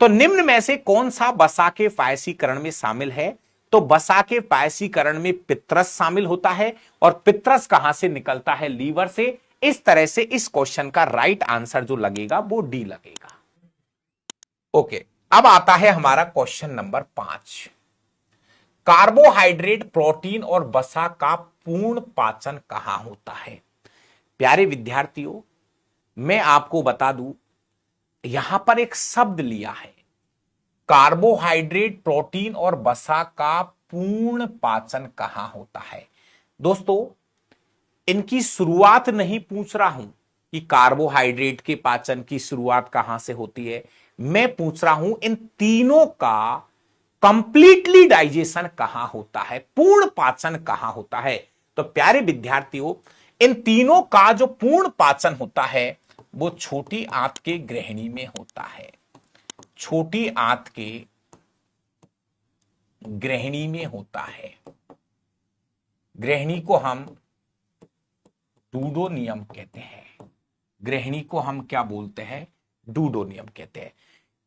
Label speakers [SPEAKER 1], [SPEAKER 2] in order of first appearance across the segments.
[SPEAKER 1] तो निम्न में से कौन सा वसा के पायसीकरण में शामिल है? तो वसा के पायसीकरण में पित्रस शामिल होता है, और पित्रस कहां से निकलता है? लीवर से। इस तरह से इस क्वेश्चन का राइट आंसर जो लगेगा वो डी लगेगा। ओके, अब आता है हमारा क्वेश्चन नंबर 5। कार्बोहाइड्रेट, प्रोटीन और वसा का पूर्ण पाचन कहां होता है? प्यारे विद्यार्थियों, मैं आपको बता दूं, यहां पर एक शब्द लिया है, कार्बोहाइड्रेट, प्रोटीन और वसा का पूर्ण पाचन कहां होता है। दोस्तों, इनकी शुरुआत नहीं पूछ रहा हूं कि कार्बोहाइड्रेट के पाचन की शुरुआत कहां से होती है, मैं पूछ रहा हूं इन तीनों का कंप्लीटली डाइजेशन कहां होता है, पूर्ण पाचन कहां होता है। तो प्यारे विद्यार्थियों, इन तीनों का जो पूर्ण पाचन होता है वो छोटी आंत के ग्रहणी में होता है। छोटी आंत के ग्रहणी में होता है। ग्रहणी को हम डूडोनियम कहते हैं। ग्रहणी को हम क्या बोलते हैं? डूडोनियम कहते हैं।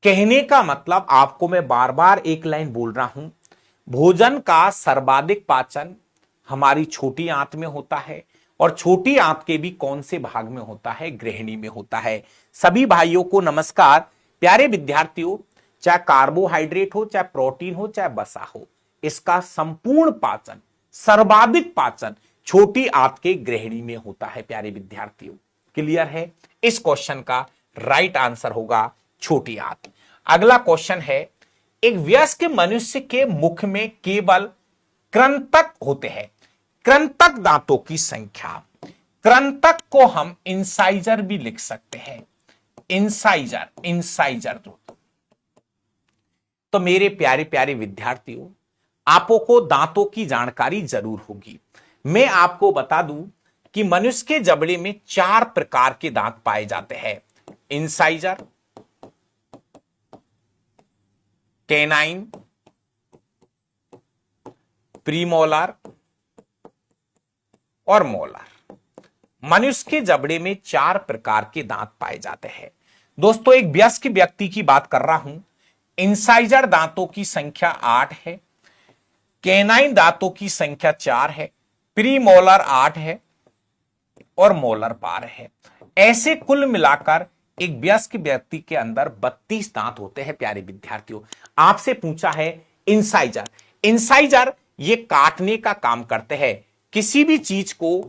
[SPEAKER 1] कहने का मतलब, आपको मैं बार बार एक लाइन बोल रहा हूं, भोजन का सर्वाधिक पाचन हमारी छोटी आंत में होता है, और छोटी आंत के भी कौन से भाग में होता है? ग्रहणी में होता है। सभी भाइयों को नमस्कार। प्यारे विद्यार्थियों, चाहे कार्बोहाइड्रेट हो, चाहे प्रोटीन हो, चाहे वसा हो, इसका संपूर्ण पाचन, सर्वाधिक पाचन छोटी आंत के ग्रहणी में होता है। प्यारे विद्यार्थियों, क्लियर है? इस क्वेश्चन का राइट आंसर होगा छोटी आंत। अगला क्वेश्चन है, एक वयस्क मनुष्य के मुख में केवल कृंतक होते हैं। कृंतक दांतों की संख्या, कृंतक को हम इंसाइजर भी लिख सकते हैं। Incisor, incisor. तो मेरे प्यारे प्यारे विद्यार्थियों, आपको दांतों की जानकारी जरूर होगी। मैं आपको बता दूं कि मनुष्य के जबड़े में 4 प्रकार के दांत पाए जाते हैं। इंसाइजर, कैनाइन, प्रीमोलर और मोलर। मनुष्य के जबड़े में 4 प्रकार के दांत पाए जाते हैं। दोस्तों, एक वयस्क व्यक्ति की बात कर रहा हूं। इंसाइजर दांतों की संख्या 8 है, कैनाइन दांतों की संख्या 4 है, प्रीमोलर 8 है और मोलर 12 है। ऐसे कुल मिलाकर एक वयस्क व्यक्ति के अंदर 32 दांत होते हैं। प्यारे विद्यार्थियों, आपसे पूछा है इंसाइजर। इंसाइजर ये काटने का काम करते हैं, किसी भी चीज को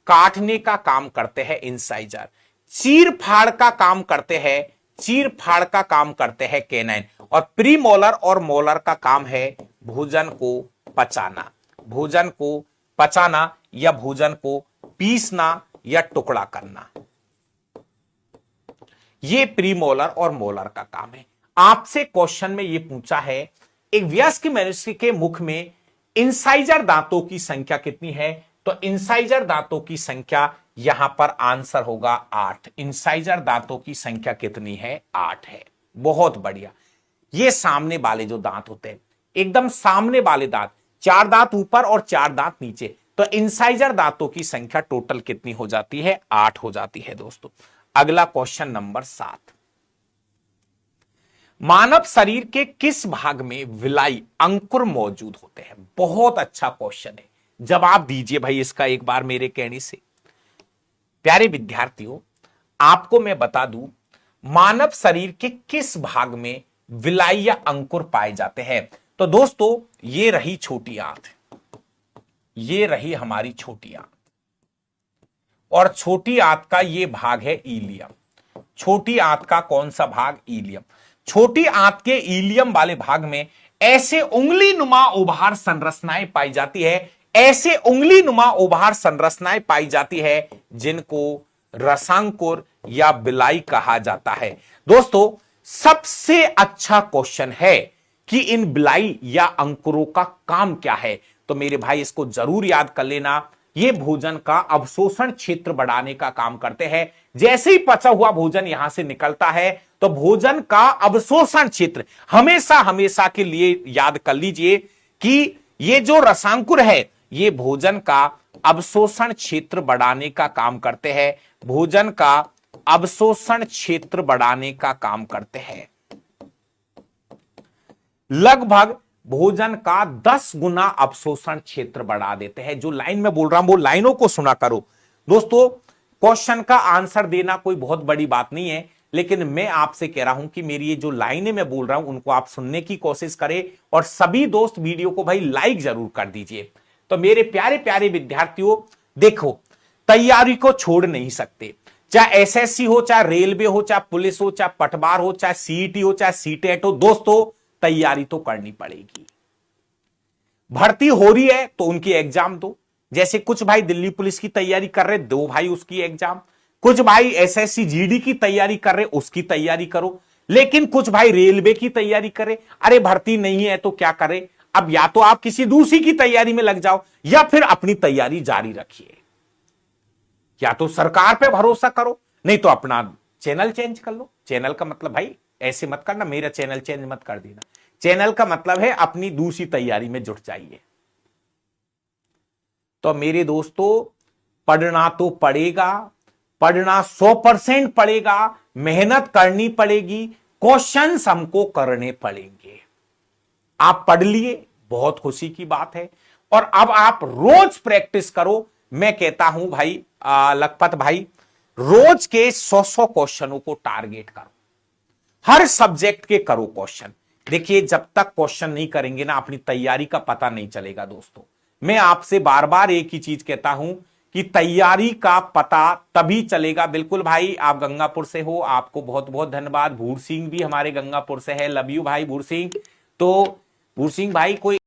[SPEAKER 1] काटने का काम करते हैं इंसाइजर। चीर फाड़ का काम करते हैं, चीर फाड़ का काम करते हैं कैनाइन। और प्रीमोलर और मोलर का काम है भोजन को पचाना, भोजन को पचाना या भोजन को पीसना या टुकड़ा करना। ये प्रीमोलर और मोलर का काम है। आपसे क्वेश्चन में यह पूछा है, एक वयस्क मनुष्य के मुख में इंसाइजर दांतों की संख्या कितनी है? तो इंसाइजर दांतों की संख्या यहां पर आंसर होगा 8। इंसाइजर दांतों की संख्या कितनी है? 8 है। बहुत बढ़िया। ये सामने वाले जो दांत होते हैं, एकदम सामने वाले दांत, 4 दांत ऊपर और 4 दांत नीचे, तो इंसाइजर दांतों की संख्या टोटल कितनी हो जाती है? 8 हो जाती है। दोस्तों, अगला क्वेश्चन नंबर 7। मानव शरीर के किस भाग में विलाई अंकुर मौजूद होते हैं? बहुत अच्छा क्वेश्चन है, जवाब दीजिए भाई इसका एक बार मेरे कहने से। प्यारे विद्यार्थियों, आपको मैं बता दूं, मानव शरीर के किस भाग में विलाई या अंकुर पाए जाते हैं। तो दोस्तों, ये रही छोटी आंत, ये रही हमारी छोटी आंत, और छोटी आंत का ये भाग है इलियम। छोटी आंत का कौन सा भाग? इलियम। छोटी आंत के इलियम वाले भाग में ऐसे उंगली नुमा उभार संरचनाएं पाई जाती है, ऐसे उंगली नुमा उभार संरचनाएं पाई जाती है जिनको रसांकुर या बिलाई कहा जाता है। दोस्तों, सबसे अच्छा क्वेश्चन है कि इन बिलाई या अंकुरों का काम क्या है। तो मेरे भाई इसको जरूर याद कर लेना। ये भोजन का अवशोषण क्षेत्र बढ़ाने का काम करते हैं। जैसे ही पचा हुआ भोजन यहां से निकलता है तो भोजन का अवशोषण क्षेत्र, हमेशा हमेशा के लिए याद कर लीजिए कि ये जो रसांकुर है ये भोजन का अवशोषण क्षेत्र बढ़ाने का काम करते हैं। भोजन का अवशोषण क्षेत्र बढ़ाने का काम करते हैं। लगभग भोजन का 10 गुना अवशोषण क्षेत्र बढ़ा देते हैं। जो लाइन में बोल रहा हूं वो लाइनों को सुना करो दोस्तों। क्वेश्चन का आंसर देना कोई बहुत बड़ी बात नहीं है, लेकिन मैं आपसे कह रहा हूं कि मेरी ये जो लाइनें मैं बोल रहा हूं उनको आप सुनने की कोशिश करें, और सभी दोस्त वीडियो को भाई लाइक जरूर कर दीजिए। तो मेरे प्यारे प्यारे विद्यार्थियों, देखो, तैयारी को छोड़ नहीं सकते। चाहे एसएससी हो, चाहे रेलवे हो, चाहे पुलिस हो, चाहे पटवार हो, चाहे सीईटी हो, चाहे सीटेट हो, दोस्तों तैयारी तो करनी पड़ेगी। भर्ती हो रही है तो उनकी एग्जाम दो। जैसे कुछ भाई दिल्ली पुलिस की तैयारी कर रहे, दो भाई उसकी एग्जाम। कुछ भाई एसएससी जीडी की तैयारी कर रहे, उसकी तैयारी करो। लेकिन कुछ भाई रेलवे की तैयारी करे, अरे भर्ती नहीं है तो क्या करे, अब या तो आप किसी दूसरी की तैयारी में लग जाओ या फिर अपनी तैयारी जारी रखिए। या तो सरकार पे भरोसा करो, नहीं तो अपना चैनल चेंज कर लो। चैनल का मतलब भाई ऐसे मत करना, मेरा चैनल चेंज मत कर देना। चैनल का मतलब है अपनी दूसरी तैयारी में जुट जाइए। तो मेरे दोस्तों, पढ़ना तो पड़ेगा, पढ़ना 100% पड़ेगा, मेहनत करनी पड़ेगी, क्वेश्चंस हमको करने पड़ेंगे। आप पढ़ लिए, बहुत खुशी की बात है, और अब आप रोज प्रैक्टिस करो। मैं कहता हूं भाई लखपत भाई, रोज के 100 क्वेश्चनों को टारगेट करो, हर सब्जेक्ट के करो क्वेश्चन। देखिए, जब तक क्वेश्चन नहीं करेंगे ना, अपनी तैयारी का पता नहीं चलेगा दोस्तों। मैं आपसे बार बार एक ही चीज कहता हूं कि तैयारी का पता तभी चलेगा। बिल्कुल भाई, आप गंगापुर से हो, आपको बहुत बहुत धन्यवाद। भूर सिंह भी हमारे गंगापुर से है, लव यू भाई भूर सिंह। तो भूर सिंह भाई, कोई